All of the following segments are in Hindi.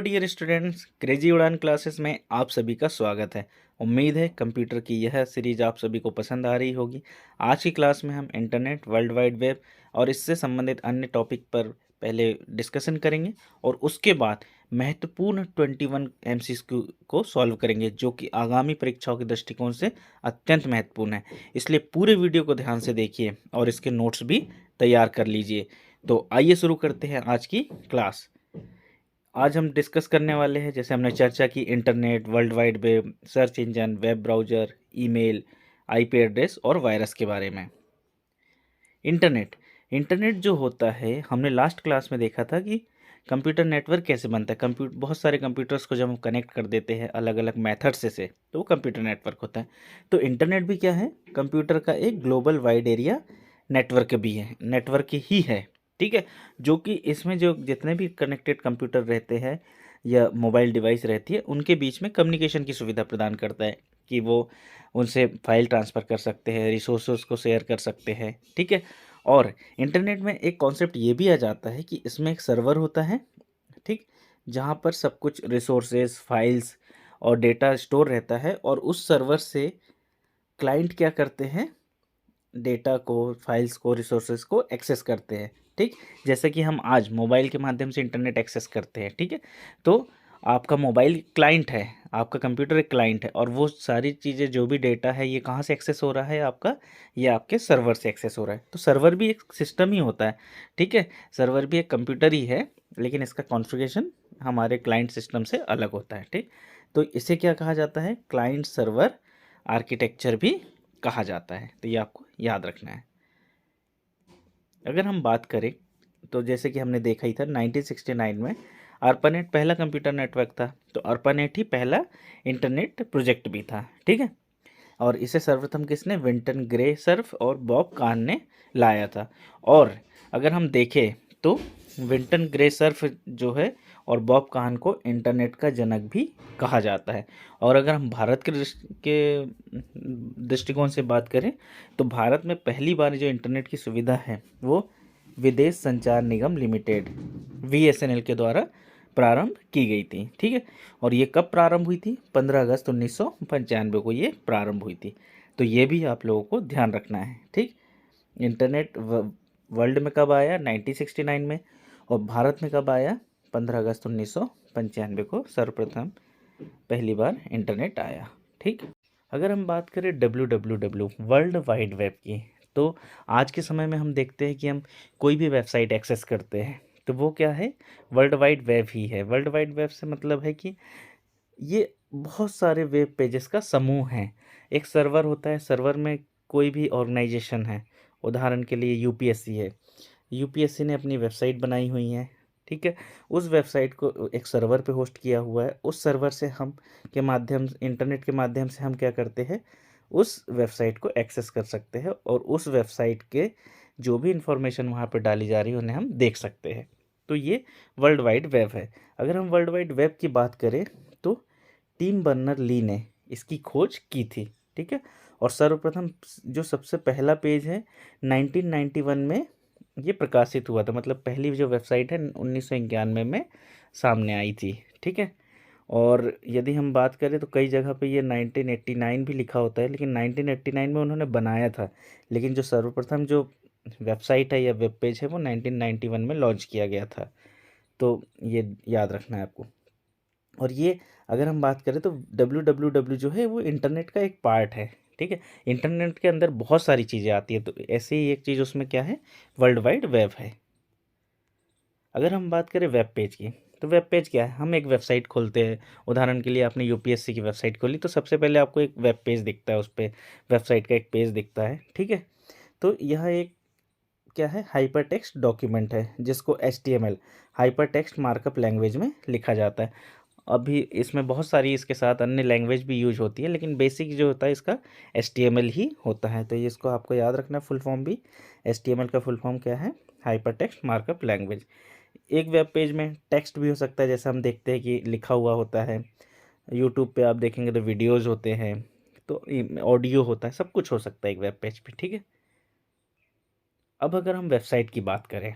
डियर स्टूडेंट्स, क्रेजी उड़ान क्लासेस में आप सभी का स्वागत है। उम्मीद है कंप्यूटर की यह सीरीज आप सभी को पसंद आ रही होगी। आज की क्लास में हम इंटरनेट, वर्ल्ड वाइड वेब और इससे संबंधित अन्य टॉपिक पर पहले डिस्कशन करेंगे और उसके बाद महत्वपूर्ण 21 MCQ को सॉल्व करेंगे, जो कि आगामी परीक्षाओं के दृष्टिकोण से अत्यंत महत्वपूर्ण है। इसलिए पूरे वीडियो को ध्यान से देखिए और इसके नोट्स भी तैयार कर लीजिए। तो आइए शुरू करते हैं आज की क्लास। आज हम डिस्कस करने वाले हैं, जैसे हमने चर्चा की, internet, world wide web, search engine, web browser, email, IP address और वायरस के बारे में। इंटरनेट इंटरनेट जो होता है, हमने लास्ट क्लास में देखा था कि कंप्यूटर नेटवर्क कैसे बनता है। बहुत सारे कंप्यूटर्स को जब हम कनेक्ट कर देते हैं अलग अलग मेथड से तो वो कंप्यूटर नेटवर्क होता है। तो इंटरनेट भी क्या है? कंप्यूटर का एक ग्लोबल वाइड एरिया नेटवर्क भी है, नेटवर्क ही है। ठीक है, जो कि इसमें जो जितने भी कनेक्टेड कंप्यूटर रहते हैं या मोबाइल डिवाइस रहती है, उनके बीच में कम्युनिकेशन की सुविधा प्रदान करता है कि वो उनसे फाइल ट्रांसफ़र कर सकते हैं, रिसोर्सेज को शेयर कर सकते हैं। ठीक है, और इंटरनेट में एक कॉन्सेप्ट ये भी आ जाता है कि इसमें एक सर्वर होता है, ठीक, जहाँ पर सब कुछ रिसोर्सेज, फाइल्स और डेटा स्टोर रहता है और उस सर्वर से क्लाइंट क्या करते हैं? डेटा को, फाइल्स को, रिसोर्सेज को एक्सेस करते हैं। ठीक, जैसे कि हम आज मोबाइल के माध्यम से इंटरनेट एक्सेस करते हैं। ठीक है, तो आपका मोबाइल क्लाइंट है, आपका कंप्यूटर एक क्लाइंट है और वो सारी चीज़ें, जो भी डेटा है, ये कहाँ से एक्सेस हो रहा है आपका? ये आपके सर्वर से एक्सेस हो रहा है। तो सर्वर भी एक सिस्टम ही होता है। ठीक है, सर्वर भी एक कंप्यूटर ही है, लेकिन इसका कॉन्फ़िगरेशन हमारे क्लाइंट सिस्टम से अलग होता है। ठीक, तो इसे क्या कहा जाता है? क्लाइंट सर्वर आर्किटेक्चर भी कहा जाता है। तो ये आपको याद रखना है। अगर हम बात करें तो जैसे कि हमने देखा ही था, 1969 में ARPANET पहला कंप्यूटर नेटवर्क था। तो ARPANET ही पहला इंटरनेट प्रोजेक्ट भी था। ठीक है, और इसे सर्वप्रथम किसने? विंटन ग्रे सर्फ और बॉब कान ने लाया था। और अगर हम देखें तो विंटन ग्रे सर्फ जो है और बॉब कान को इंटरनेट का जनक भी कहा जाता है। और अगर हम भारत के दृष्टिकोण से बात करें तो भारत में पहली बार जो इंटरनेट की सुविधा है वो विदेश संचार निगम लिमिटेड VSNL के द्वारा प्रारंभ की गई थी। ठीक है, और ये कब प्रारंभ हुई थी? 15 अगस्त 1995 को ये प्रारंभ हुई थी। तो ये भी आप लोगों को ध्यान रखना है। ठीक, इंटरनेट वर्ल्ड में कब आया? 1969 में। और भारत में कब आया? 15 अगस्त 1995 को सर्वप्रथम पहली बार इंटरनेट आया। ठीक, अगर हम बात करें WWW वर्ल्ड वाइड वेब की, तो आज के समय में हम देखते हैं कि हम कोई भी वेबसाइट एक्सेस करते हैं तो वो क्या है? वर्ल्ड वाइड वेब ही है। वर्ल्ड वाइड वेब से मतलब है कि ये बहुत सारे वेब पेजेस का समूह है। एक सर्वर होता है, सर्वर में कोई भी ऑर्गेनाइजेशन है, उदाहरण के लिए यूपीएससी है, यूपीएससी ने अपनी वेबसाइट बनाई हुई है। ठीक है, उस वेबसाइट को एक सर्वर पे होस्ट किया हुआ है। उस सर्वर से हम के माध्यम इंटरनेट के माध्यम से हम क्या करते हैं? उस वेबसाइट को एक्सेस कर सकते हैं और उस वेबसाइट के जो भी इंफॉर्मेशन वहाँ पे डाली जा रही है उन्हें हम देख सकते हैं। तो ये वर्ल्ड वाइड वेब है। अगर हम वर्ल्ड वाइड वेब की बात करें तो टिम बर्नर ली ने इसकी खोज की थी। ठीक है, और सर्वप्रथम जो सबसे पहला पेज है 1991 में ये प्रकाशित हुआ था। मतलब पहली जो वेबसाइट है 1991 में सामने आई थी। ठीक है, और यदि हम बात करें तो कई जगह पे ये 1989 भी लिखा होता है, लेकिन 1989 में उन्होंने बनाया था, लेकिन जो सर्वप्रथम जो वेबसाइट है या वेब पेज है वो 1991 में लॉन्च किया गया था। तो ये याद रखना है आपको। और ये अगर हम बात करें तो WWW जो है वो इंटरनेट का एक पार्ट है। ठीक है, इंटरनेट के अंदर बहुत सारी चीज़ें आती है, तो ऐसे ही एक चीज़ उसमें क्या है? वर्ल्ड वाइड वेब है। अगर हम बात करें वेब पेज की, तो वेब पेज क्या है? हम एक वेबसाइट खोलते हैं, उदाहरण के लिए आपने यूपीएससी की वेबसाइट खोली तो सबसे पहले आपको एक वेब पेज दिखता है, उस पर वेबसाइट का एक पेज दिखता है। ठीक है, तो यह एक क्या है? हाइपर टेक्स्ट डॉक्यूमेंट है जिसको HTML hyper text markup language में लिखा जाता है। अभी इसमें बहुत सारी इसके साथ अन्य लैंग्वेज भी यूज होती है, लेकिन बेसिक जो होता है इसका HTML ही होता है। तो ये इसको आपको याद रखना है, फुल फॉर्म भी। HTML का फुल फॉर्म क्या है? Hyper text markup language. एक वेब पेज में टेक्स्ट भी हो सकता है, जैसे हम देखते हैं कि लिखा हुआ होता है। यूट्यूब पे आप देखेंगे तो वीडियोज़ होते हैं, तो ऑडियो होता है, सब कुछ हो सकता है एक वेब पेज पे। ठीक है, अब अगर हम वेबसाइट की बात करें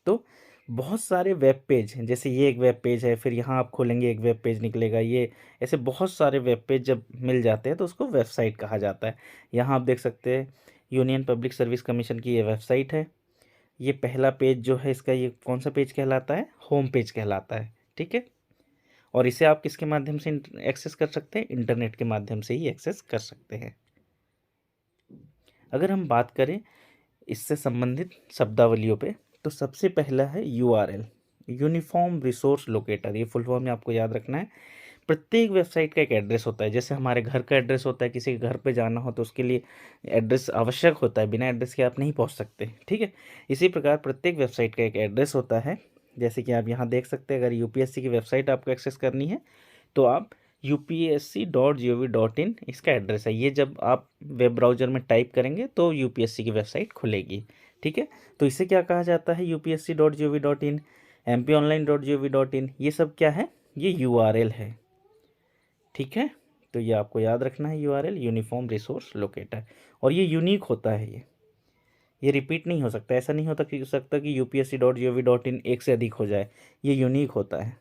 तो बहुत सारे वेब पेज हैं, जैसे ये एक वेब पेज है, फिर यहाँ आप खोलेंगे एक वेब पेज निकलेगा, ये ऐसे बहुत सारे वेब पेज जब मिल जाते हैं तो उसको वेबसाइट कहा जाता है। यहाँ आप देख सकते हैं यूनियन पब्लिक सर्विस कमीशन की ये वेबसाइट है। ये पहला पेज जो है इसका, ये कौन सा पेज कहलाता है? होम पेज कहलाता है, ठीक है। और इसे आप किसके माध्यम से एक्सेस कर सकते हैं? इंटरनेट के माध्यम से ही एक्सेस कर सकते हैं। अगर हम बात करें इससे संबंधित शब्दावलियों पे, तो सबसे पहला है यूआरएल, यूनिफॉर्म रिसोर्स लोकेटर। ये फुल फॉर्म में आपको याद रखना है। प्रत्येक वेबसाइट का एक एड्रेस होता है, जैसे हमारे घर का एड्रेस होता है, किसी के घर पे जाना हो तो उसके लिए एड्रेस आवश्यक होता है, बिना एड्रेस के आप नहीं पहुंच सकते, ठीक है। इसी प्रकार प्रत्येक वेबसाइट का एक एड्रेस होता है। जैसे कि आप यहाँ देख सकते हैं, अगर यूपीएससी की वेबसाइट आपको एक्सेस करनी है तो आप upsc.gov.in इसका एड्रेस है। ये जब आप वेब ब्राउज़र में टाइप करेंगे तो यूपीएससी की वेबसाइट खुलेगी, ठीक है। तो इसे क्या कहा जाता है? upsc.gov.in, mpionline.gov.in, ये सब क्या है? ये यूआरएल है, ठीक है। तो ये आपको याद रखना है, यूआरएल यूनिफॉर्म रिसोर्स लोकेटर। और ये यूनिक होता है, ये रिपीट नहीं हो सकता। ऐसा नहीं होता कि upsc.gov.in एक से अधिक हो जाए, ये यूनिक होता है,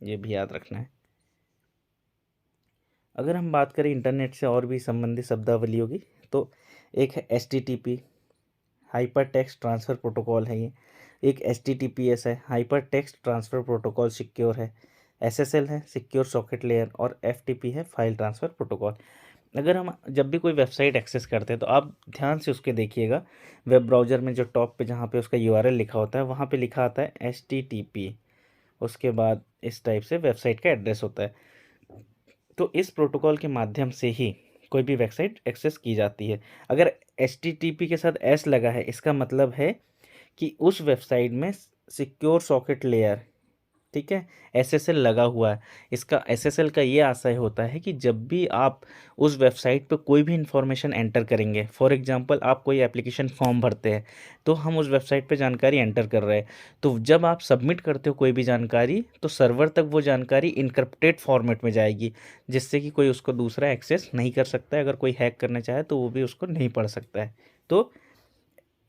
ये भी याद रखना है। अगर हम बात करें इंटरनेट से और भी संबंधित शब्दावलियों की, तो एक है HTTP, hyper text transfer protocol है ये। एक HTTPS है, hyper text transfer protocol secure है। SSL है, सिक्योर सॉकेट लेयर। और FTP है, फाइल ट्रांसफ़र प्रोटोकॉल। अगर हम जब भी कोई वेबसाइट एक्सेस करते हैं तो आप ध्यान से उसके देखिएगा, वेब ब्राउज़र में जो टॉप पे जहाँ पे उसका यूआरएल लिखा होता है, वहाँ पे लिखा आता है HTTP, उसके बाद इस टाइप से वेबसाइट का एड्रेस होता है। तो इस प्रोटोकॉल के माध्यम से ही कोई भी वेबसाइट एक्सेस की जाती है। अगर HTTP के साथ S लगा है, इसका मतलब है कि उस वेबसाइट में सिक्योर सॉकेट लेयर, ठीक है, SSL लगा हुआ है। इसका SSL का ये आशय होता है कि जब भी आप उस वेबसाइट पे कोई भी इंफॉर्मेशन एंटर करेंगे, फॉर एग्जांपल आप कोई एप्लीकेशन फॉर्म भरते हैं, तो हम उस वेबसाइट पे जानकारी एंटर कर रहे हैं, तो जब आप सबमिट करते हो कोई भी जानकारी, तो सर्वर तक वो जानकारी इनक्रिप्टेड फॉर्मेट में जाएगी, जिससे कि कोई उसको दूसरा एक्सेस नहीं कर सकता है। अगर कोई हैक करना चाहे तो वो भी उसको नहीं पढ़ सकता है। तो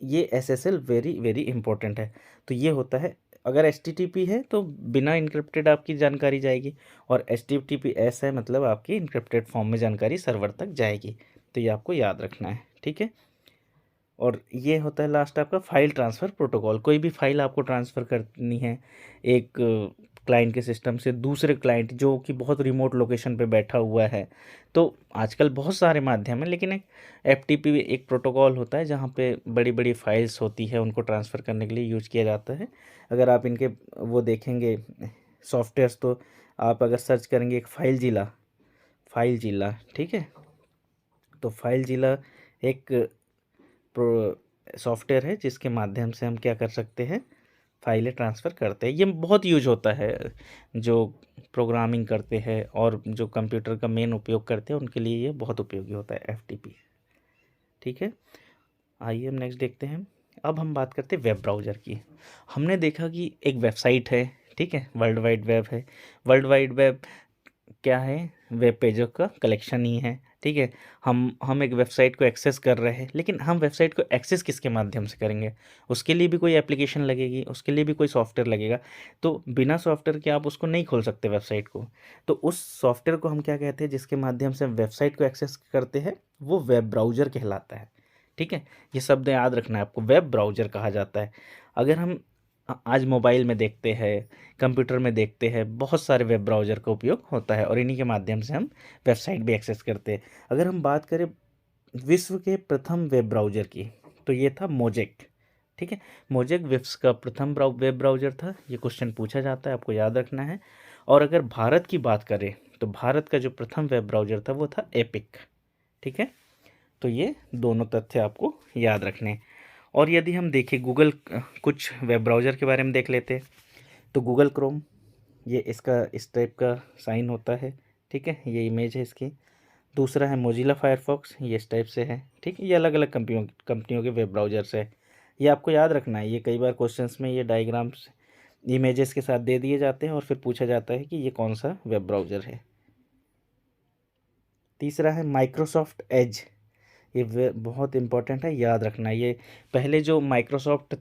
ये SSL वेरी वेरी इंपॉर्टेंट है। तो ये होता है, अगर HTTP है तो बिना इनक्रिप्टेड आपकी जानकारी जाएगी, और HTTPS है मतलब आपकी इनक्रिप्टेड फॉर्म में जानकारी सर्वर तक जाएगी। तो ये आपको याद रखना है, ठीक है। और ये होता है लास्ट आपका फाइल ट्रांसफ़र प्रोटोकॉल। कोई भी फाइल आपको ट्रांसफ़र करनी है एक क्लाइंट के सिस्टम से दूसरे क्लाइंट जो कि बहुत रिमोट लोकेशन पे बैठा हुआ है, तो आजकल बहुत सारे माध्यम हैं, लेकिन एक FTP एक प्रोटोकॉल होता है जहाँ पे बड़ी बड़ी फाइल्स होती है, उनको ट्रांसफ़र करने के लिए यूज किया जाता है। अगर आप इनके वो देखेंगे सॉफ्टवेयर्स, तो आप अगर सर्च करेंगे एक फाइल जिला, ठीक है, तो फाइल जिला एक प्रो सॉफ्टवेयर है जिसके माध्यम से हम क्या कर सकते हैं? फाइलें ट्रांसफ़र करते हैं। ये बहुत यूज होता है, जो प्रोग्रामिंग करते हैं और जो कंप्यूटर का मेन उपयोग करते हैं उनके लिए ये बहुत उपयोगी होता है FTP, ठीक है। आइए हम नेक्स्ट देखते हैं। अब हम बात करते हैं वेब ब्राउज़र की। हमने देखा कि एक वेबसाइट है, ठीक है, वर्ल्ड वाइड वेब है। वर्ल्ड वाइड वेब क्या है? वेब पेजों का कलेक्शन ही है, ठीक है। हम एक वेबसाइट को एक्सेस कर रहे हैं, लेकिन हम वेबसाइट को एक्सेस किसके माध्यम से करेंगे? उसके लिए भी कोई एप्लीकेशन लगेगी, उसके लिए भी कोई सॉफ्टवेयर लगेगा। तो बिना सॉफ्टवेयर के आप उसको नहीं खोल सकते वेबसाइट को। तो उस सॉफ्टवेयर को हम क्या कहते हैं, जिसके माध्यम से हम वेबसाइट को एक्सेस करते हैं, वो वेब ब्राउज़र कहलाता है, ठीक है। ये शब्द याद रखना है आपको, वेब ब्राउज़र कहा जाता है। अगर हम आज मोबाइल में देखते हैं, कंप्यूटर में देखते हैं, बहुत सारे वेब ब्राउज़र का उपयोग होता है और इन्हीं के माध्यम से हम वेबसाइट भी एक्सेस करते हैं। अगर हम बात करें विश्व के प्रथम वेब ब्राउज़र की, तो ये था मोजेक, ठीक है। मोजेक विश्व का प्रथम वेब ब्राउज़र था। ये क्वेश्चन पूछा जाता है, आपको याद रखना है। और अगर भारत की बात करें तो भारत का जो प्रथम वेब ब्राउज़र था वो था एपिक, ठीक है। तो ये दोनों तथ्य आपको याद रखने हैं। और यदि हम देखें गूगल, कुछ वेब ब्राउज़र के बारे में देख लेते हैं। तो गूगल क्रोम, ये इसका इस टाइप का साइन होता है, ठीक है, ये इमेज है इसकी। दूसरा है मोजिला फायरफॉक्स, ये इस टाइप से है, ठीक है। ये अलग अलग कंपनियों के वेब ब्राउज़र्स है। ये आपको याद रखना है। ये कई बार क्वेश्चंस में ये डायग्राम्स इमेजेस के साथ दे दिए जाते हैं और फिर पूछा जाता है कि ये कौन सा वेब ब्राउज़र है। तीसरा है माइक्रोसॉफ्ट एज, ये बहुत इम्पोर्टेंट है, याद रखना। ये पहले जो माइक्रोसॉफ्ट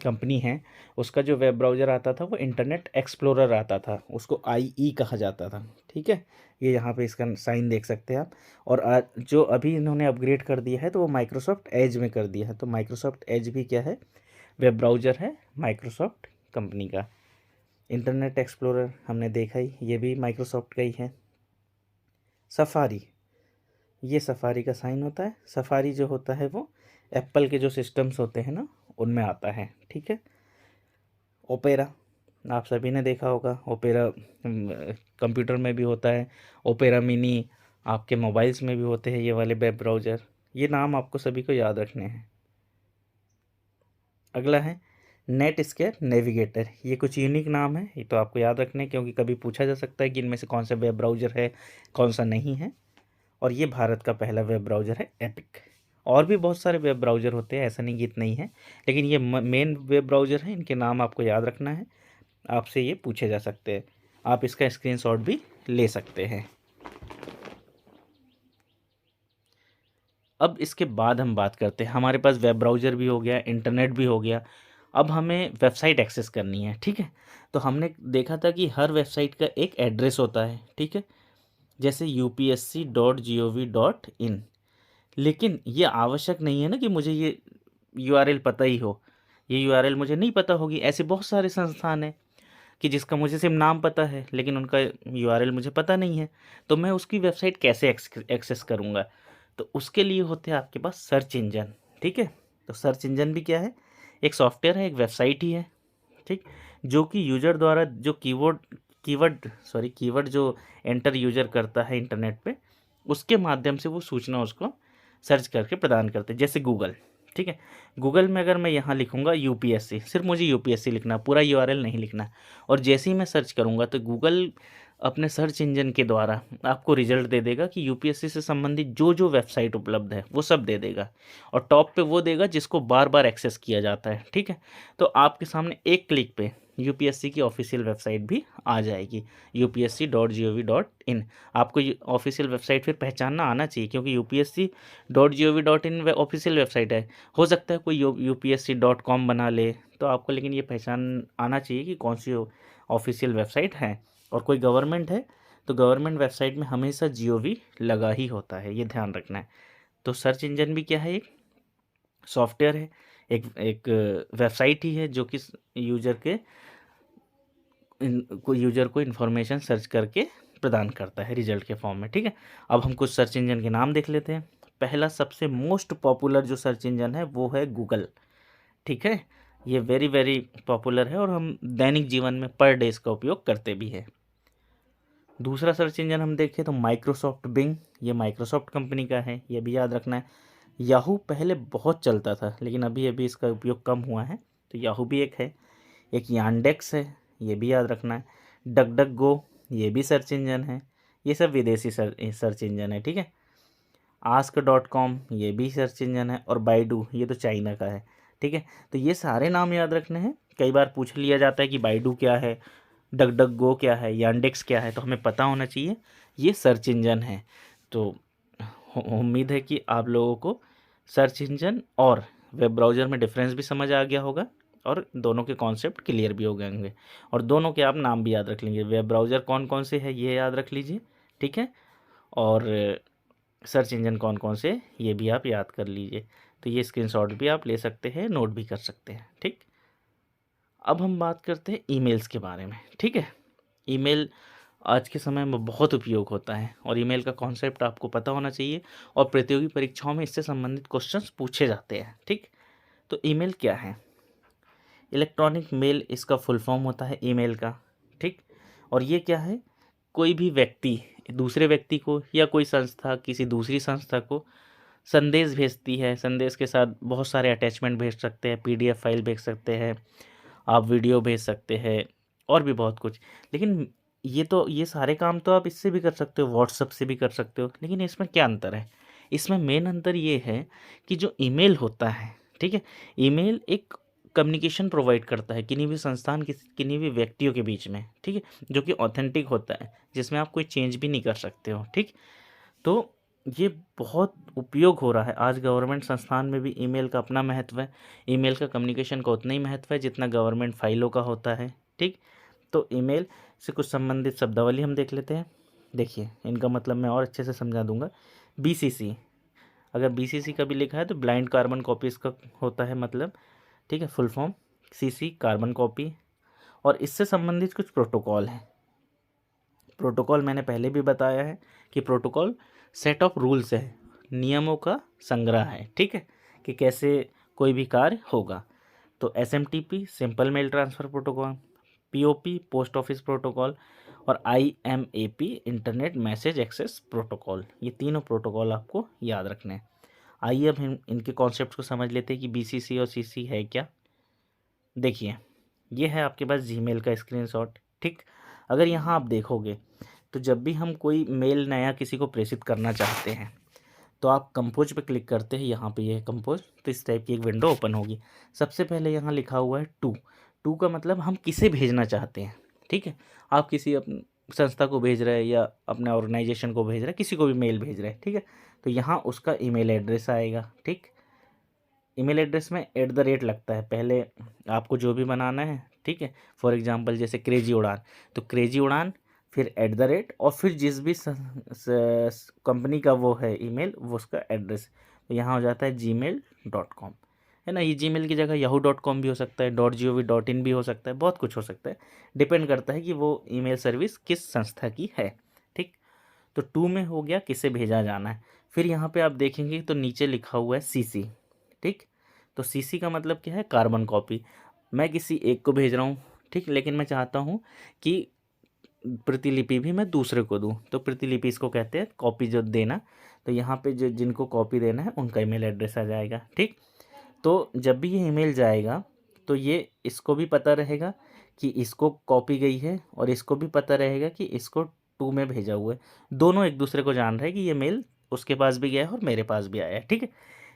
कंपनी है उसका जो वेब ब्राउज़र आता था वो इंटरनेट एक्सप्लोरर आता था, उसको IE कहा जाता था। ठीक है, ये यहाँ पे इसका साइन देख सकते हैं आप। और आज जो अभी इन्होंने अपग्रेड कर दिया है तो वो माइक्रोसॉफ्ट एज में कर दिया है। तो माइक्रोसॉफ्ट एज भी क्या है, वेब ब्राउज़र है माइक्रोसॉफ्ट कंपनी का। इंटरनेट एक्सप्लोरर हमने देखा ही, ये भी माइक्रोसॉफ्ट का ही है। सफारी, ये सफारी का साइन होता है। सफारी जो होता है वो एप्पल के जो सिस्टम्स होते हैं ना उनमें आता है। ठीक है, ओपेरा, आप सभी ने देखा होगा। ओपेरा कंप्यूटर में भी होता है, ओपेरा मिनी आपके मोबाइल्स में भी होते हैं, ये वाले वेब ब्राउज़र। ये नाम आपको सभी को याद रखने हैं। अगला है नेट स्केयर नेविगेटर। ये कुछ यूनिक नाम है, ये तो आपको याद रखने हैं, क्योंकि कभी पूछा जा सकता है कि इनमें से कौन सा वेब ब्राउज़र है कौन सा नहीं है। और ये भारत का पहला वेब ब्राउज़र है एपिक। और भी बहुत सारे वेब ब्राउज़र होते हैं, ऐसा नहीं कि इतना ही है, लेकिन ये मेन वेब ब्राउज़र है, इनके नाम आपको याद रखना है। आपसे ये पूछे जा सकते हैं, आप इसका स्क्रीनशॉट भी ले सकते हैं। अब इसके बाद हम बात करते हैं, हमारे पास वेब ब्राउज़र भी हो गया, इंटरनेट भी हो गया, अब हमें वेबसाइट एक्सेस करनी है। ठीक है, तो हमने देखा था कि हर वेबसाइट का एक एड्रेस होता है। ठीक है, जैसे upsc.gov.in। लेकिन ये आवश्यक नहीं है ना कि मुझे ये यूआरएल पता ही हो, ये यूआरएल मुझे नहीं पता होगी। ऐसे बहुत सारे संस्थान हैं कि जिसका मुझे सिर्फ नाम पता है लेकिन उनका यूआरएल मुझे पता नहीं है, तो मैं उसकी वेबसाइट कैसे एक्सेस करूँगा? तो उसके लिए होते हैं आपके पास सर्च इंजन। ठीक है, तो सर्च इंजन भी क्या है, एक सॉफ्टवेयर है, एक वेबसाइट ही है। ठीक, जो कि यूजर द्वारा जो कीवर्ड जो एंटर यूजर करता है इंटरनेट पे, उसके माध्यम से वो सूचना उसको सर्च करके प्रदान करते हैं। जैसे गूगल, ठीक है, गूगल में अगर मैं यहाँ लिखूँगा यूपीएससी, सिर्फ मुझे यूपीएससी लिखना, पूरा यूआरएल नहीं लिखना, और जैसे ही मैं सर्च करूँगा तो गूगल अपने सर्च इंजन के द्वारा आपको रिजल्ट दे देगा कि यूपीएससी से संबंधित जो जो वेबसाइट उपलब्ध है वो सब दे देगा, और टॉप पे वो देगा जिसको बार बार एक्सेस किया जाता है। ठीक है, तो आपके सामने एक क्लिक पे यूपीएससी की ऑफिशियल वेबसाइट भी आ जाएगी, upsc.gov.in। आपको ऑफिशियल वेबसाइट फिर पहचानना आना चाहिए, क्योंकि upsc.gov.in ऑफिशियल वेबसाइट है। हो सकता है कोई upsc.com बना ले तो आपको, लेकिन ये पहचान आना चाहिए कि कौन सी ऑफिशियल वेबसाइट है। और कोई गवर्नमेंट है तो गवर्नमेंट वेबसाइट में हमेशा GOV लगा ही होता है, ये ध्यान रखना है। तो सर्च इंजन भी क्या है, एक सॉफ्टवेयर है, एक वेबसाइट ही है जो कि यूजर को इन्फॉर्मेशन सर्च करके प्रदान करता है रिजल्ट के फॉर्म में। ठीक है, अब हम कुछ सर्च इंजन के नाम देख लेते हैं। पहला सबसे मोस्ट पॉपुलर जो सर्च इंजन है वो है गूगल। ठीक है, ये वेरी वेरी पॉपुलर है और हम दैनिक जीवन में पर डे इसका उपयोग करते भी हैं। दूसरा सर्च इंजन हम देखें तो माइक्रोसॉफ्ट बिंग, ये माइक्रोसॉफ्ट कंपनी का है, ये भी याद रखना है। याहू पहले बहुत चलता था लेकिन अभी अभी इसका उपयोग कम हुआ है, तो याहू भी एक है। एक यांडेक्स है, ये भी याद रखना है। डक डक गो, ये भी सर्च इंजन है। ये सब विदेशी सर्च इंजन है। ठीक है, ask.com, ये भी सर्च इंजन है। और बाइडू, ये तो चाइना का है। ठीक है, तो ये सारे नाम याद रखने हैं। कई बार पूछ लिया जाता है कि बाइडू क्या है, डक डक गो क्या है, यांडेक्स क्या है, तो हमें पता होना चाहिए ये सर्च इंजन है। तो उम्मीद है कि आप लोगों को सर्च इंजन और वेब ब्राउज़र में डिफरेंस भी समझ आ गया होगा और दोनों के कॉन्सेप्ट क्लियर भी हो गए होंगे, और दोनों के आप नाम भी याद रख लेंगे। वेब ब्राउज़र कौन कौन से है ये याद रख लीजिए। ठीक है, और सर्च इंजन कौन कौन से ये भी आप याद कर लीजिए। तो ये स्क्रीनशॉट भी आप ले सकते हैं, नोट भी कर सकते हैं। ठीक, अब हम बात करते हैं ईमेल्स के बारे में। ठीक है, ईमेल आज के समय में बहुत उपयोग होता है और ईमेल का कॉन्सेप्ट आपको पता होना चाहिए, और प्रतियोगी परीक्षाओं में इससे संबंधित क्वेश्चंस पूछे जाते हैं। ठीक, तो ईमेल क्या है, इलेक्ट्रॉनिक मेल इसका फुल फॉर्म होता है ईमेल का। ठीक, और ये क्या है, कोई भी व्यक्ति दूसरे व्यक्ति को या कोई संस्था किसी दूसरी संस्था को संदेश भेजती है। संदेश के साथ बहुत सारे अटैचमेंट भेज सकते हैं, PDF फाइल भेज सकते हैं, आप वीडियो भेज सकते हैं, और भी बहुत कुछ। लेकिन ये सारे काम तो आप इससे भी कर सकते हो, व्हाट्सएप से भी कर सकते हो, लेकिन इसमें क्या अंतर है? इसमें मेन अंतर ये है कि जो ईमेल होता है, ठीक है, ईमेल एक कम्युनिकेशन प्रोवाइड करता है किन्हीं भी संस्थान किन्हीं भी व्यक्तियों के बीच में। ठीक है, जो कि ऑथेंटिक होता है, जिसमें आप कोई चेंज भी नहीं कर सकते हो। ठीक, तो ये बहुत उपयोग हो रहा है आज गवर्नमेंट संस्थान में भी। ईमेल का अपना महत्व है, ईमेल का कम्युनिकेशन का उतना ही महत्व है जितना गवर्नमेंट फाइलों का होता है। ठीक, तो ईमेल से कुछ संबंधित शब्दावली हम देख लेते हैं। देखिए, इनका मतलब मैं और अच्छे से समझा दूंगा। बीसीसी, अगर बीसीसी का भी लिखा है तो ब्लाइंड कार्बन कॉपी इसका होता है मतलब। ठीक है, full form CC carbon copy. और इससे संबंधित कुछ प्रोटोकॉल हैं। प्रोटोकॉल मैंने पहले भी बताया है कि प्रोटोकॉल सेट ऑफ रूल्स है, नियमों का संग्रह है। ठीक है, कि कैसे कोई भी कार्य होगा। तो SMTP simple mail transfer protocol, POP post office protocol, और IMAP internet message access protocol. ये तीनों प्रोटोकॉल आपको याद रखने हैं। आइए अब हम इनके कॉन्सेप्ट को समझ लेते हैं कि बीसीसी और सीसी है क्या। देखिए, ये है आपके पास जीमेल का स्क्रीनशॉट। ठीक, अगर यहाँ आप देखोगे तो जब भी हम कोई मेल नया किसी को प्रेषित करना चाहते हैं तो आप कंपोज पे क्लिक करते हैं। यहाँ पे ये है कंपोज, तो इस टाइप की एक विंडो ओपन होगी। सबसे पहले यहाँ लिखा हुआ है टू। टू का मतलब हम किसे भेजना चाहते हैं। ठीक है, आप किसी अपनी संस्था को भेज रहे हैं या अपने ऑर्गेनाइजेशन को भेज रहे हैं, किसी को भी मेल भेज रहे हैं। ठीक है, तो यहाँ उसका ईमेल एड्रेस आएगा। ठीक, ईमेल एड्रेस में @ लगता है पहले, आपको जो भी बनाना है। ठीक है, फॉर एग्जांपल जैसे क्रेजी उड़ान, तो क्रेजी उड़ान, फिर @ और फिर जिस भी कंपनी का वो है ईमेल, वो उसका एड्रेस। तो यहाँ हो जाता है gmail.com, है ना। ये जीमेल की जगह yahoo.com भी हो सकता है, .gov.in भी हो सकता है, बहुत कुछ हो सकता है। डिपेंड करता है कि वो ईमेल सर्विस किस संस्था की है। ठीक, तो टू में हो गया किसे भेजा जाना है। फिर यहाँ पे आप देखेंगे तो नीचे लिखा हुआ है सीसी। ठीक, तो सीसी का मतलब क्या है, कार्बन कॉपी। मैं किसी एक को भेज रहा हूँ, ठीक, लेकिन मैं चाहता हूँ कि प्रतिलिपि भी मैं दूसरे को दूँ, तो प्रतिलिपि इसको कहते हैं, कॉपी जो देना। तो यहाँ पे जो जिनको कॉपी देना है उनका ईमेल एड्रेस आ जाएगा। ठीक, तो जब भी ये ईमेल जाएगा तो ये इसको भी पता रहेगा कि इसको कॉपी गई है, और इसको भी पता रहेगा कि इसको टू में भेजा हुआ है। दोनों एक दूसरे को जान रहे हैं कि ये मेल उसके पास भी गया है और मेरे पास भी आया है। ठीक है,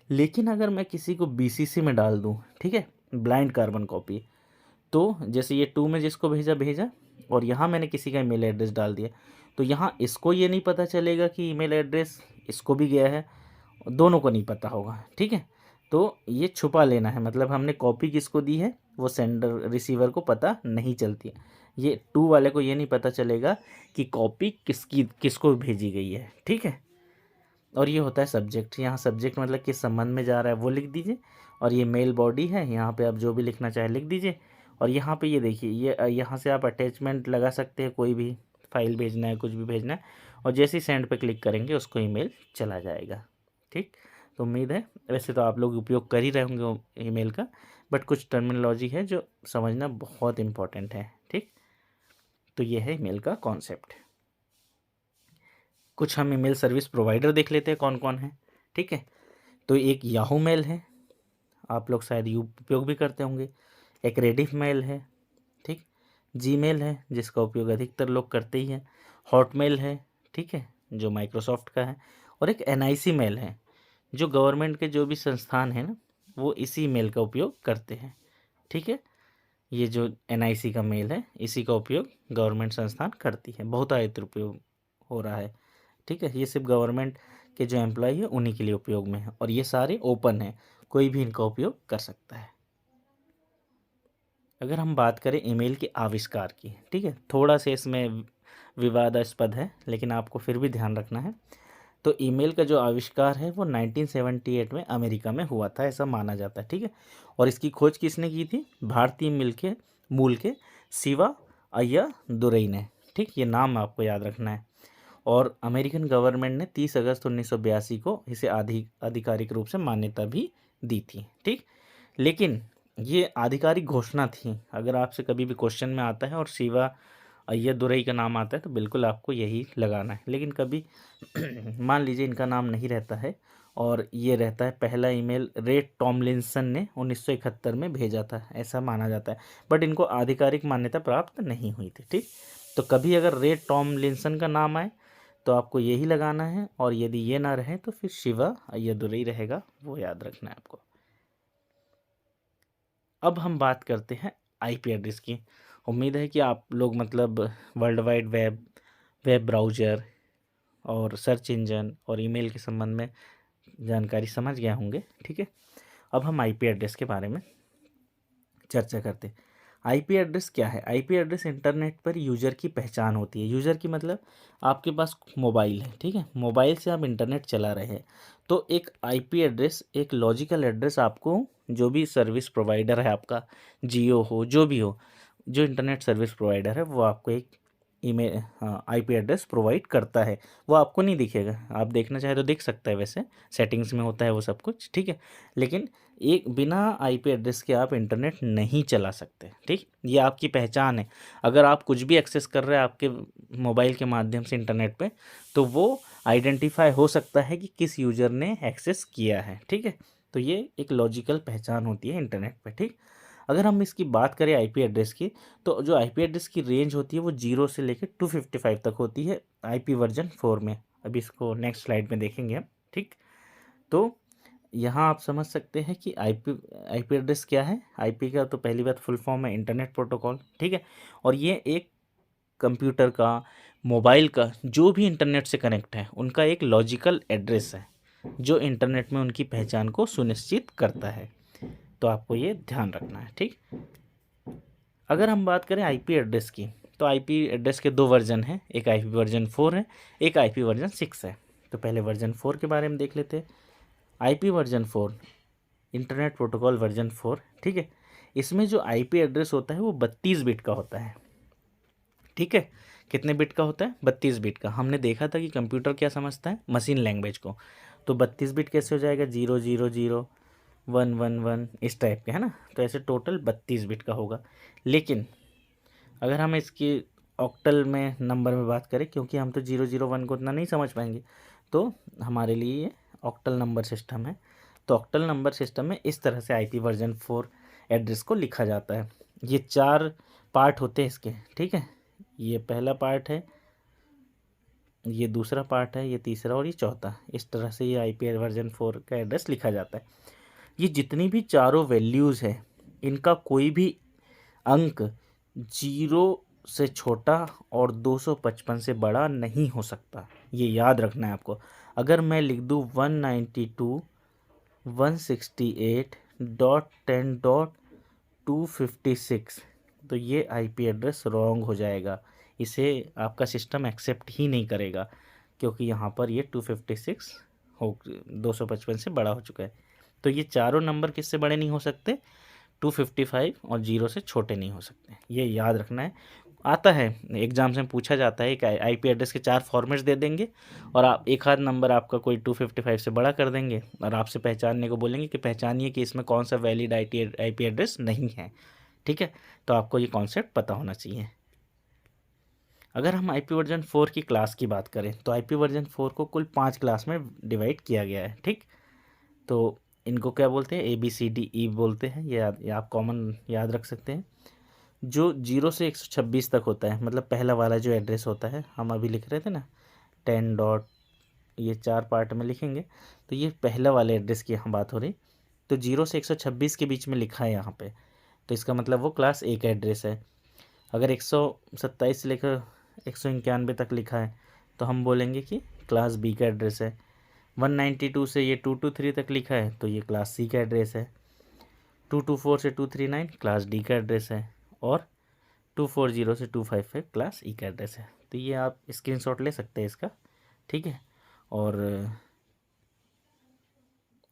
लेकिन अगर मैं किसी को बीसीसी में डाल दूँ, ठीक है, ब्लाइंड कार्बन कॉपी, तो जैसे ये टू में जिसको भेजा भेजा, और यहाँ मैंने किसी का ईमेल एड्रेस डाल दिया, तो यहाँ इसको ये नहीं पता चलेगा कि ईमेल एड्रेस इसको भी गया है, दोनों को नहीं पता होगा। ठीक है, तो ये छुपा लेना है, मतलब हमने कॉपी किसको दी है वो सेंडर रिसीवर को पता नहीं चलती है। ये टू वाले को ये नहीं पता चलेगा कि कॉपी किसको भेजी गई है। ठीक है, और ये होता है सब्जेक्ट। यहाँ सब्जेक्ट मतलब किस संबंध में जा रहा है वो लिख दीजिए, और ये मेल बॉडी है, यहाँ पे आप जो भी लिखना चाहे लिख दीजिए। और यहाँ पे ये देखिए, ये यहाँ से आप अटैचमेंट लगा सकते हैं, कोई भी फाइल भेजना है, कुछ भी भेजना है, और जैसे ही सेंड पे क्लिक करेंगे उसको ईमेल चला जाएगा। ठीक, तो उम्मीद है, वैसे तो आप लोग उपयोग कर ही रहे होंगे ईमेल का, बट कुछ टर्मिनोलॉजी है जो समझना बहुत इम्पोर्टेंट है। ठीक, तो ये है ईमेल का कॉन्सेप्ट। कुछ हम ईमेल सर्विस प्रोवाइडर देख लेते हैं कौन कौन है। ठीक है, तो एक याहू मेल है, आप लोग शायद उपयोग भी करते होंगे। एक रेडिफ मेल है। ठीक, जीमेल है जिसका उपयोग अधिकतर लोग करते ही हैं। हॉटमेल है, ठीक है, जो माइक्रोसॉफ्ट का है। और एक एनआईसी मेल है, जो गवर्नमेंट के जो भी संस्थान हैं ना, वो इसी मेल का उपयोग करते हैं। ठीक है, ये जो एनआईसी का मेल है इसी का उपयोग गवर्नमेंट संस्थान करती है, बहुतायत उपयोग हो रहा है। ठीक है, ये सिर्फ गवर्नमेंट के जो एम्प्लॉय है उन्हीं के लिए उपयोग में है, और ये सारे ओपन है, कोई भी इनका उपयोग कर सकता है। अगर हम बात करें ईमेल के आविष्कार की, ठीक है, थोड़ा से इसमें विवादास्पद है लेकिन आपको फिर भी ध्यान रखना है। तो ईमेल का जो आविष्कार है वो 1978 में अमेरिका में हुआ था, ऐसा माना जाता है। ठीक है, और इसकी खोज किसने की थी, भारतीय मूल के शिवा अय्यादुरई ने। ठीक, ये नाम आपको याद रखना है। और अमेरिकन गवर्नमेंट ने 30 अगस्त 1982 को इसे आधिकारिक रूप से मान्यता भी दी थी। ठीक, लेकिन ये आधिकारिक घोषणा थी। अगर आपसे कभी भी क्वेश्चन में आता है और शिवा अय्यादुरई का नाम आता है तो बिल्कुल आपको यही लगाना है। लेकिन कभी मान लीजिए इनका नाम नहीं रहता है और ये रहता है, पहला ईमेल रे टॉमलिंसन ने 1971 में भेजा था, ऐसा माना जाता है। बट इनको आधिकारिक मान्यता प्राप्त नहीं हुई थी। ठीक, तो कभी अगर रे टॉमलिंसन का नाम आए तो आपको यही लगाना है, और यदि ये ना रहे तो फिर शिवा अय्यादुरई रहेगा, वो याद रखना है आपको। अब हम बात करते हैं आईपी एड्रेस की। उम्मीद है कि आप लोग मतलब world wide web, web browser, और सर्च इंजन और ईमेल के संबंध में जानकारी समझ गए होंगे। ठीक है, अब हम आईपी एड्रेस के बारे में चर्चा करते हैं। आईपी एड्रेस क्या है? आईपी एड्रेस इंटरनेट पर यूज़र की पहचान होती है। यूज़र की मतलब आपके पास मोबाइल है, ठीक है, मोबाइल से आप इंटरनेट चला रहे हैं, तो एक आईपी एड्रेस, एक लॉजिकल एड्रेस आपको, जो भी सर्विस प्रोवाइडर है आपका, जियो हो, जो भी हो, जो इंटरनेट सर्विस प्रोवाइडर है, वो आपको एक ईमेल, हाँ, आईपी एड्रेस प्रोवाइड करता है। वो आपको नहीं दिखेगा, आप देखना चाहे तो देख सकता है, वैसे सेटिंग्स में होता है वो सब कुछ, ठीक है, लेकिन एक बिना आईपी एड्रेस के आप इंटरनेट नहीं चला सकते। ठीक, ये आपकी पहचान है। अगर आप कुछ भी एक्सेस कर रहे हैं आपके मोबाइल के माध्यम से इंटरनेट पे, तो वो आइडेंटिफाई हो सकता है कि किस यूज़र ने एक्सेस किया है। ठीक है, तो ये एक लॉजिकल पहचान होती है इंटरनेट पे। ठीक, अगर हम इसकी बात करें आईपी एड्रेस की, तो जो आईपी एड्रेस की रेंज होती है वो 0 से लेकर 255 तक होती है आईपी वर्जन 4 में। अभी इसको नेक्स्ट स्लाइड में देखेंगे हम। ठीक, तो यहाँ आप समझ सकते हैं कि आईपी आईपी एड्रेस क्या है। आईपी का तो पहली बात फुल फॉर्म है इंटरनेट प्रोटोकॉल, ठीक है, और ये एक कंप्यूटर का, मोबाइल का, जो भी इंटरनेट से कनेक्ट है उनका एक लॉजिकल एड्रेस है, जो इंटरनेट में उनकी पहचान को सुनिश्चित करता है। तो आपको ये ध्यान रखना है। ठीक, अगर हम बात करें आईपी एड्रेस की, तो आईपी एड्रेस के दो वर्जन हैं, एक आईपी वर्जन 4 है, एक आईपी वर्जन 6 है। तो पहले वर्जन 4 के बारे में देख लेते हैं। IP version 4, internet protocol version 4, ठीक है, इसमें जो आईपी एड्रेस होता है वो 32 बिट का होता है। ठीक है, कितने बिट का होता है? 32 बिट का। हमने देखा था कि कंप्यूटर क्या समझता है, मशीन लैंग्वेज को, तो 32 बिट कैसे हो जाएगा, 000 111 इस टाइप के, है ना, तो ऐसे टोटल 32 बिट का होगा। लेकिन अगर हम इसकी ऑक्टल में नंबर में बात करें, क्योंकि हम तो 001 को उतना नहीं समझ पाएंगे, तो हमारे लिए ये ऑक्टल नंबर सिस्टम है। तो ऑक्टल नंबर सिस्टम में इस तरह से आईपी वर्जन 4 एड्रेस को लिखा जाता है। ये 4 पार्ट होते हैं इसके, ठीक है, ये पहला पार्ट है, ये दूसरा पार्ट है, ये तीसरा और ये चौथा। इस तरह से ये आईपी वर्जन 4 का एड्रेस लिखा जाता है। ये जितनी भी चारों वैल्यूज़ है, इनका कोई भी अंक 0 से छोटा और 255 से बड़ा नहीं हो सकता। ये याद रखना है आपको। अगर मैं लिख दूँ 192.168.10.256, तो ये आईपी एड्रेस रॉन्ग हो जाएगा। इसे आपका सिस्टम एक्सेप्ट ही नहीं करेगा, क्योंकि यहाँ पर ये 256 हो, 255 से बड़ा हो चुका है। तो ये चारों नंबर किससे बड़े नहीं हो सकते, 255 और 0 से छोटे नहीं हो सकते। ये याद रखना है। आता है एग्जाम्स में, पूछा जाता है कि आईपी एड्रेस के 4 फॉर्मेट्स दे देंगे और आप एक आध नंबर आपका कोई 255 से बड़ा कर देंगे और आपसे पहचानने को बोलेंगे कि पहचानिए कि इसमें कौन सा वैलिड आईपी एड्रेस नहीं है। ठीक है, तो आपको ये कॉन्सेप्ट पता होना चाहिए। अगर हम आईपी वर्जन 4 की क्लास की बात करें, तो आईपी वर्जन 4 को कुल 5 क्लास में डिवाइड किया गया है। ठीक, तो इनको क्या बोलते हैं, ABCDE बोलते हैं। ये आप कॉमन याद रख सकते हैं। जो 0 से 126 तक होता है, मतलब पहला वाला जो एड्रेस होता है, हम अभी लिख रहे थे ना 10 डॉट, ये 4 पार्ट में लिखेंगे, तो ये पहला वाले एड्रेस की यहाँ बात हो रही। तो 0 से 126 के बीच में लिखा है यहाँ पे, तो इसका मतलब वो क्लास A का एड्रेस है। अगर 127 से लेकर 191 तक लिखा है, तो हम बोलेंगे कि क्लास B का एड्रेस है। 192 से ये 223 तक लिखा है, तो ये क्लास C का एड्रेस है। 224 से 239 क्लास D का एड्रेस है, और 240 से 255 क्लास E का एड्रेस है। तो ये आप स्क्रीनशॉट ले सकते हैं इसका, ठीक है। और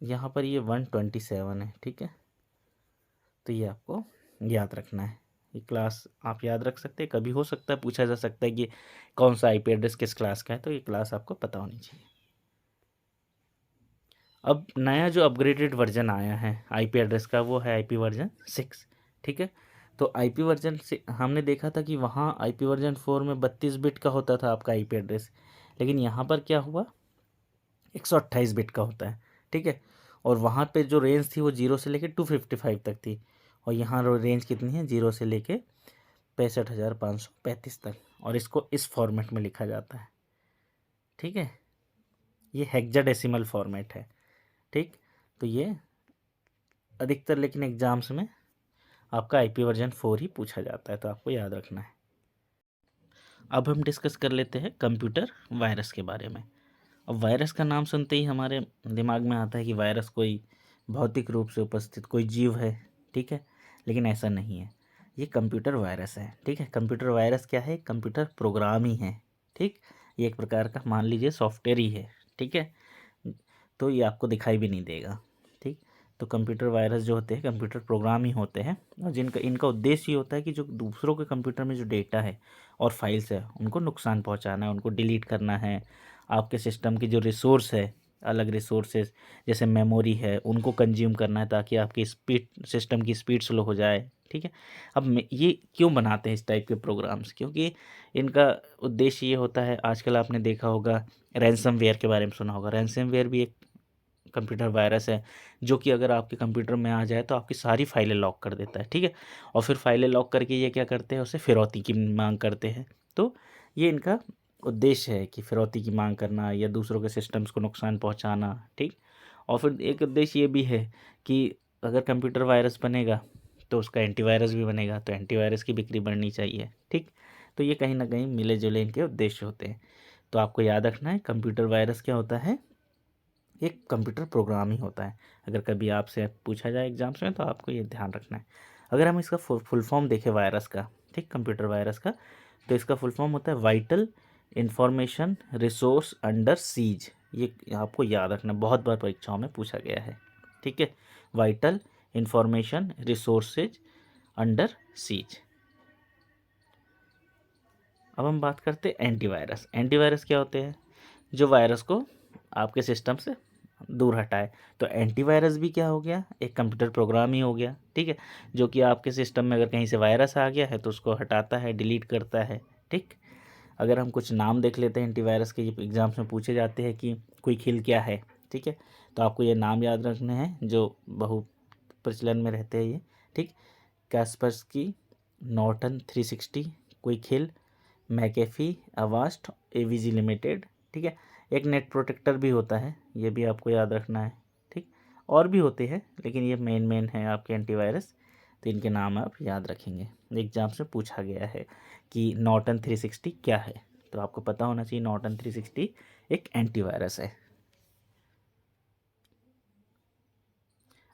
यहाँ पर ये 127 है, ठीक है, तो ये आपको याद रखना है। ये क्लास आप याद रख सकते हैं, कभी हो सकता है पूछा जा सकता है कि कौन सा आईपी एड्रेस किस क्लास का है, तो ये क्लास आपको पता होनी चाहिए। अब नया जो अपग्रेडेड वर्जन आया है आईपी एड्रेस का, वो है आईपी वर्जन 6, ठीक है। तो आईपी वर्जन से हमने देखा था कि वहाँ आईपी वर्जन 4 में 32 बिट का होता था आपका आईपी एड्रेस, लेकिन यहाँ पर क्या हुआ, 128 बिट का होता है, ठीक है। और वहाँ पे जो रेंज थी वो 0 से लेके 255 तक थी, और यहाँ रेंज कितनी है, 0 से लेके 65,535 तक, और इसको इस फॉर्मेट में लिखा जाता है, ठीक है। ये हेक्साडेसिमल फॉर्मेट है, ठीक। तो ये अधिकतर लेकिन एग्जाम्स में आपका आईपी वर्जन 4 ही पूछा जाता है, तो आपको याद रखना है। अब हम डिस्कस कर लेते हैं कंप्यूटर वायरस के बारे में। अब वायरस का नाम सुनते ही हमारे दिमाग में आता है कि वायरस कोई भौतिक रूप से उपस्थित कोई जीव है, ठीक है, लेकिन ऐसा नहीं है। ये कंप्यूटर वायरस है, ठीक है। कंप्यूटर वायरस क्या है? कंप्यूटर प्रोग्राम ही है, ठीक। ये एक प्रकार का मान लीजिए सॉफ्टवेयर ही है, ठीक है। तो ये आपको दिखाई भी नहीं देगा, ठीक। तो कंप्यूटर वायरस जो होते हैं कंप्यूटर प्रोग्राम ही होते हैं, और जिनका इनका उद्देश्य ये होता है कि जो दूसरों के कंप्यूटर में जो डेटा है और फाइल्स है उनको नुकसान पहुंचाना है, उनको डिलीट करना है। आपके सिस्टम की जो रिसोर्स है, अलग रिसोर्सेज जैसे मेमोरी है, उनको कंज्यूम करना है ताकि आपकी स्पीड सिस्टम की स्पीड स्लो हो जाए, ठीक है। अब ये क्यों बनाते हैं इस टाइप के प्रोग्राम्स? क्योंकि इनका उद्देश्य ये होता है, आजकल आपने देखा होगा रैंसमवेयर के बारे में सुना होगा। रैंसमवेयर भी एक कंप्यूटर वायरस है जो कि अगर आपके कंप्यूटर में आ जाए तो आपकी सारी फाइलें लॉक कर देता है, ठीक है। और फिर फाइलें लॉक करके ये क्या करते हैं? उससे फिरौती की मांग करते हैं। तो ये इनका उद्देश्य है कि फिरौती की मांग करना या दूसरों के सिस्टम्स को नुकसान पहुंचाना, ठीक। और फिर एक उद्देश्य ये भी है कि अगर कंप्यूटर वायरस बनेगा तो उसका एंटीवायरस भी बनेगा, तो एंटीवायरस की बिक्री बढ़नी चाहिए, ठीक। तो ये कहीं ना कहीं मिले जुले इनके उद्देश्य होते हैं। तो आपको याद रखना है कंप्यूटर वायरस क्या होता है? एक कंप्यूटर प्रोग्राम ही होता है। अगर कभी आपसे पूछा जाए एग्जाम्स में तो आपको ये ध्यान रखना है। अगर हम इसका फुल फॉर्म देखें वायरस का, ठीक, कंप्यूटर वायरस का, तो इसका फुल फॉर्म होता है vital information resource under seize. ये आपको याद रखना, बहुत बार परीक्षाओं में पूछा गया है, ठीक है। Vital information resources under seize. अब हम बात करते हैं एंटीवायरस। एंटीवायरस क्या होते हैं? जो वायरस को आपके सिस्टम से दूर हटाए। तो एंटीवायरस भी क्या हो गया? एक कंप्यूटर प्रोग्राम ही हो गया, ठीक है, जो कि आपके सिस्टम में अगर कहीं से वायरस आ गया है तो उसको हटाता है, डिलीट करता है, ठीक। अगर हम कुछ नाम देख लेते हैं एंटीवायरस के, ये एग्जाम्स में पूछे जाते हैं कि कोई खिल क्या है, ठीक है। तो आपको ये नाम याद रखने हैं जो बहुत प्रचलन में रहते हैं ये, ठीक। कैस्पर्सकी, नॉर्टन 360, कोई खिल, मैकेफी, अवास्ट, एवीजी लिमिटेड, ठीक है। एक नेट प्रोटेक्टर भी होता है, ये भी आपको याद रखना है, ठीक। और भी होते हैं लेकिन ये मेन है आपके एंटीवायरस, तो इनके नाम आप याद रखेंगे। एग्जाम से पूछा गया है कि नॉर्टन 360 क्या है, तो आपको पता होना चाहिए नॉर्टन 360 एक एंटीवायरस है।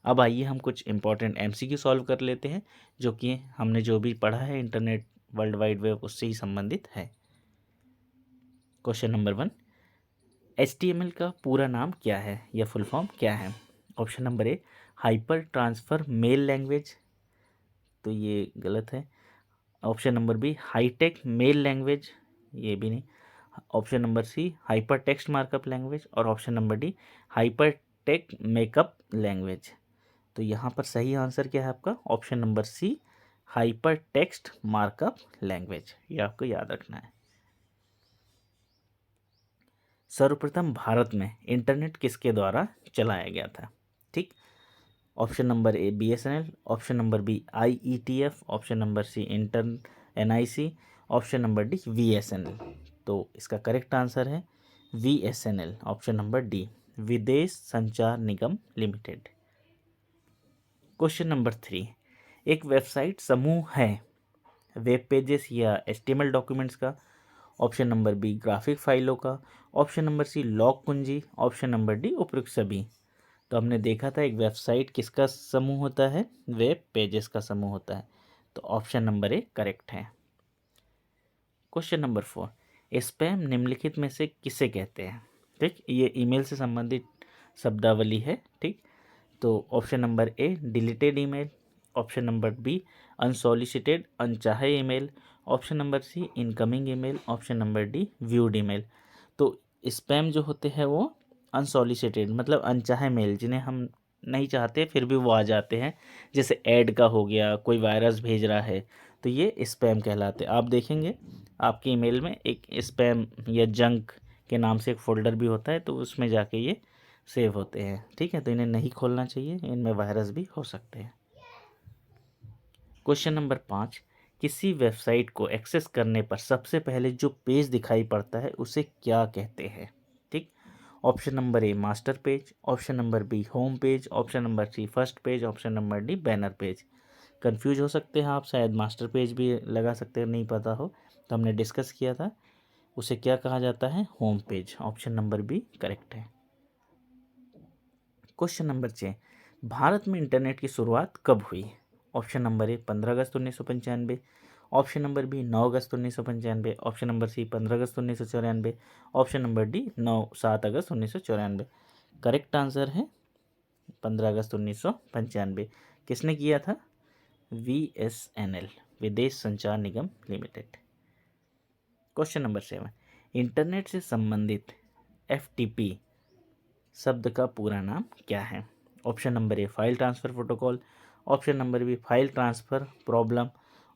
अब आइए हम कुछ इंपॉर्टेंट एमसीक्यू सॉल्व कर लेते हैं, जो कि हमने जो भी पढ़ा है इंटरनेट वर्ल्ड वाइड वेब उससे ही संबंधित है। क्वेश्चन नंबर 1, HTML का पूरा नाम क्या है या फुल फॉर्म क्या है? Option number A, hyper transfer mail language, तो ये गलत है। Option number B, hitech mail language, ये भी नहीं। Option number C, hyper text markup language, और option number D, hyper tech makeup language. तो यहाँ पर सही आंसर क्या है आपका? Option number C, hyper text markup language, ये आपको याद रखना है। सर्वप्रथम भारत में इंटरनेट किसके द्वारा चलाया गया था? ठीक। Option number A BSNL, option number B IETF, option number C inter NIC, option number D VSNL। तो इसका करेक्ट आंसर है VSNL, option number D, Videsh Sanchar Nigam limited. Question number 3, एक वेबसाइट समूह है वेब पेजेस या HTML डॉक्यूमेंट्स का, ऑप्शन नंबर बी ग्राफिक फाइलों का, ऑप्शन नंबर सी लॉग कुंजी, ऑप्शन नंबर डी उपयुक्त सभी। तो हमने देखा था एक वेबसाइट किसका समूह होता है? वेब पेजेस का समूह होता है। तो ऑप्शन नंबर ए करेक्ट है। क्वेश्चन नंबर 4, स्पैम निम्नलिखित में से किसे कहते हैं? ठीक, ये ईमेल से संबंधित शब्दावली है, ठीक। तो option number A deleted email, option number B unsolicited अनचाहे email, option number C incoming email, option number D viewed email. तो स्पैम जो होते हैं वो अनसॉलिसिटेड मतलब अनचाहे मेल, जिन्हें हम नहीं चाहते फिर भी वो आ जाते हैं, जैसे ऐड का हो गया, कोई वायरस भेज रहा है, तो ये स्पैम कहलाते हैं। आप देखेंगे आपके ईमेल में एक स्पैम या जंक के नाम से एक फ़ोल्डर भी होता है, तो उसमें जाके ये सेव होते हैं, ठीक है। तो इन्हें नहीं खोलना चाहिए, इनमें वायरस भी हो सकते हैं। क्वेश्चन नंबर 5, किसी वेबसाइट को एक्सेस करने पर सबसे पहले जो पेज दिखाई पड़ता है उसे क्या कहते हैं? ठीक। Option number A master page, option number B home page, option number C first page, option number D banner page. Confuse हो सकते हैं आप, शायद मास्टर पेज भी लगा सकते हैं, नहीं पता हो, तो हमने डिस्कस किया था, उसे क्या कहा जाता है, home page. Option number B correct है। क्वेश्चन नंबर 6, भारत में इंटरनेट की शुरुआत कब हुई? ऑप्शन नंबर ए 15 अगस्त 1995, ऑप्शन नंबर बी 9 अगस्त 1995, ऑप्शन नंबर सी 15 अगस्त 1994, ऑप्शन नंबर डी 7 अगस्त 1994। करेक्ट आंसर है 15 अगस्त 1995। किसने किया था? VSNL, Videsh Sanchar Nigam limited. Question number 7, internet से संबंधित FTP शब्द का पूरा नाम क्या है? Option number A file transfer protocol, option number B file transfer problem,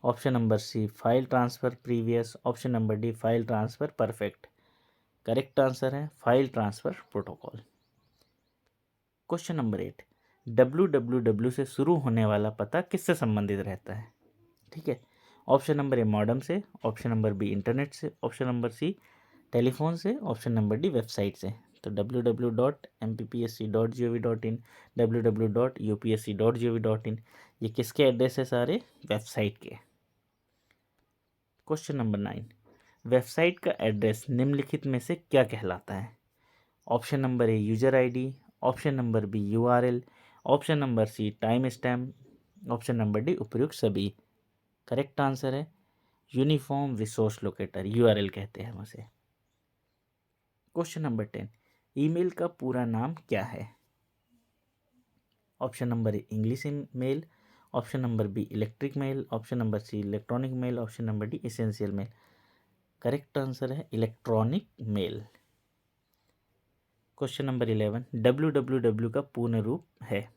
option number C file transfer previous, option number D file transfer perfect. Correct answer है file transfer protocol. Question number 8, www से शुरू होने वाला पता किससे संबंधित रहता है? ठीक है, ऑप्शन नंबर ए मॉडेम से, ऑप्शन नंबर बी इंटरनेट से, ऑप्शन नंबर सी टेलीफोन से, ऑप्शन नंबर डी वेबसाइट से। तो www.mppsc.gov.in, www.upsc.gov.in, ये किसके एड्रेस है? सारे वेबसाइट के। क्वेश्चन नंबर 9, वेबसाइट का एड्रेस निम्नलिखित में से क्या कहलाता है? Option number A user ID, option number B URL, option number C time stamp, option number D उपयुक्त सभी। करेक्ट आंसर है यूनिफॉर्म रिसोर्स लोकेटर, URL कहते हैं हम उसे। क्वेश्चन नंबर 10, ईमेल का पूरा नाम क्या है? Option number A English mail, option number B electric mail, option number C electronic mail, option number D essential mail. Correct answer है electronic mail. Question number 11, www का पूर्ण रूप है?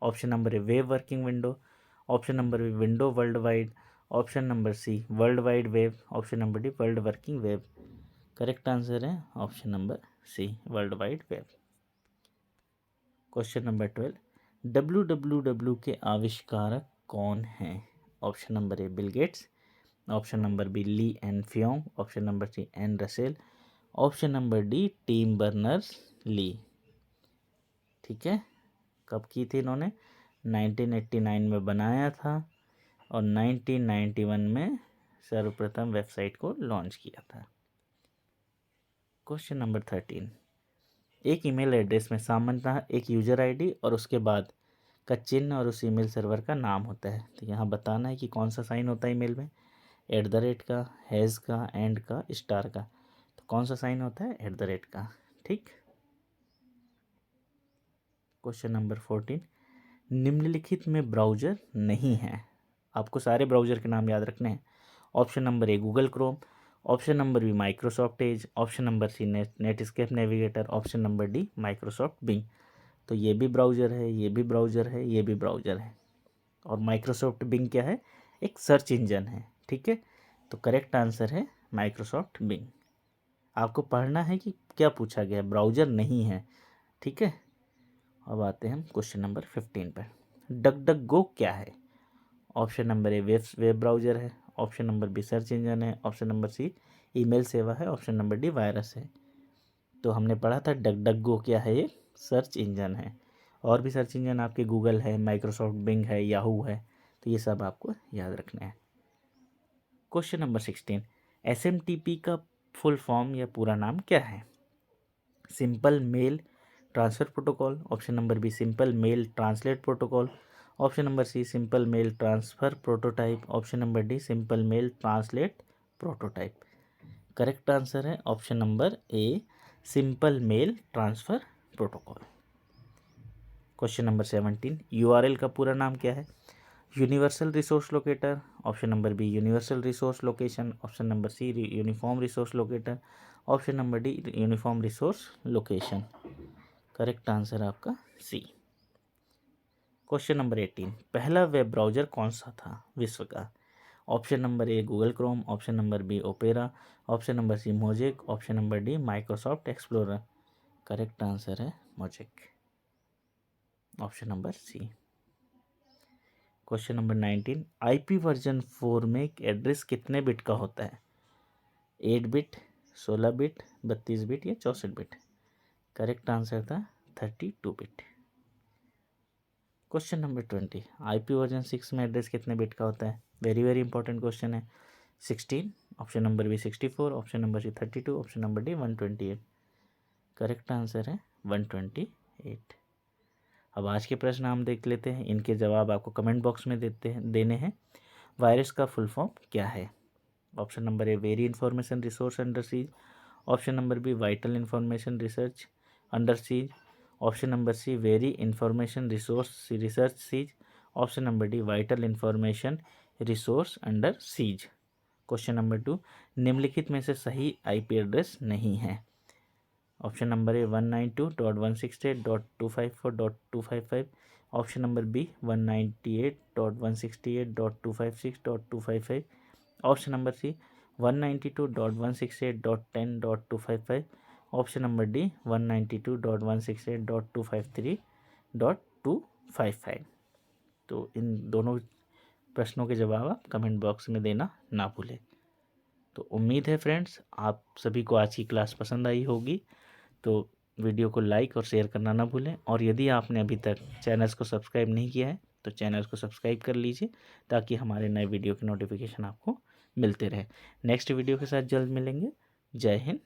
Option number A web working window, option number B window world wide, option number C world wide web, option number D world working web. Correct answer है option number C world wide web. Question number 12, www के आविष्कारक कौन हैं? Option number A Bill Gates, option number B Lee N Fyong, option number C N Russell, option number D Tim Berners Lee. ठीक है, कब की थी इन्होंने? 1989 में बनाया था और 1991 में सर्वप्रथम वेबसाइट को लॉन्च किया था। क्वेश्चन नंबर 13, एक ईमेल एड्रेस में सामान्यतः एक यूजर आईडी और उसके बाद का चिन्ह और उस ईमेल सर्वर का नाम होता है। तो यहाँ बताना है कि कौन सा साइन होता है ईमेल में, @ का, हैज़ का, एंड का, स्टार का। तो कौन सा साइन होता है? @ का। ठीक। क्वेश्चन नंबर 14, निम्नलिखित में ब्राउज़र नहीं है। आपको सारे ब्राउज़र के नाम याद रखने हैं। Option number A Google Chrome, option number B Microsoft Edge, option number C Netscape Navigator, option number D Microsoft Bing. तो ये भी ब्राउज़र है, ये भी ब्राउज़र है, ये भी ब्राउज़र है। और माइक्रोसॉफ्ट बिंग क्या है? एक सर्च इंजन है। ठीक है, तो करेक्ट आंसर है माइक्रोसॉफ्ट बिंग। आपको पढ़ना है कि क्या पूछा गया, ब्राउज़र नहीं है। ठीक है, अब आते हैं हम क्वेश्चन नंबर 15 पर। डक डक गो क्या है? Option number A web browser है, option number B search engine है, ऑप्शन नंबर सी ईमेल सेवा है, ऑप्शन नंबर डी वायरस है। तो हमने पढ़ा था डक डक गो क्या है? ये सर्च इंजन है। और भी सर्च इंजन आपके गूगल है, माइक्रोसॉफ्ट बिंग है, याहू है। तो ये सब आपको याद रखना है। क्वेश्चन नंबर 16, SMTP का फुल फॉर्म या पूरा नाम क्या है? Simple mail transfer protocol, option number B simple mail translate protocol, option number C simple mail transfer prototype, option number D simple mail translate prototype. Correct answer है option number A simple mail transfer protocol. Question number 17, URL का पूरा नाम क्या है? Universal resource locator, option number B universal resource location, option number C uniform resource locator, option number D uniform resource location. Correct answer आपका सी। क्वेश्चन नंबर 18, पहला वेब ब्राउज़र कौन सा था विश्व का? Option number A Google Chrome, option number B Opera, option number C Mosaic, option number D Microsoft Explorer. Correct answer है Mosaic, option number C. Question number 19, IP version 4 में एड्रेस कितने बिट का होता है? 8 बिट, 16 बिट, 32 बिट या 64 बिट? करेक्ट आंसर था 32 bit. Question number 20, IP version 6 में एड्रेस कितने बिट का होता है? वेरी वेरी इंपॉर्टेंट क्वेश्चन है। 16 option number B 64, option number C 32, option number D 128। Correct answer है 128। अब आज के प्रश्न हम देख लेते हैं, इनके जवाब आपको कमेंट बॉक्स में देने हैं। वायरस का फुल फॉर्म क्या है? Option number A very information resource under siege, option number B vital information research under siege, option number C very information resource research siege, option number D vital information resource under siege. Question number 2, निम्नलिखित में से सही आईपी एड्रेस नहीं है। Option number A 192.168.254.255, option number B 198.168.256.255, option number C 192.168.10.255, option number D 192.168.253.255। तो इन दोनों प्रश्नों के जवाब आप कमेंट बॉक्स में देना ना भूलें। तो उम्मीद है फ्रेंड्स आप सभी को आज की क्लास पसंद आई होगी। तो वीडियो को लाइक और शेयर करना ना भूलें, और यदि आपने अभी तक चैनल को सब्सक्राइब नहीं किया है तो चैनल को सब्सक्राइब कर लीजिए, ताकि हमारे नए वीडियो के नोटिफिकेशन आपको मिलते रहे। नेक्स्ट वीडियो के साथ जल्द मिलेंगे। जय हिंद,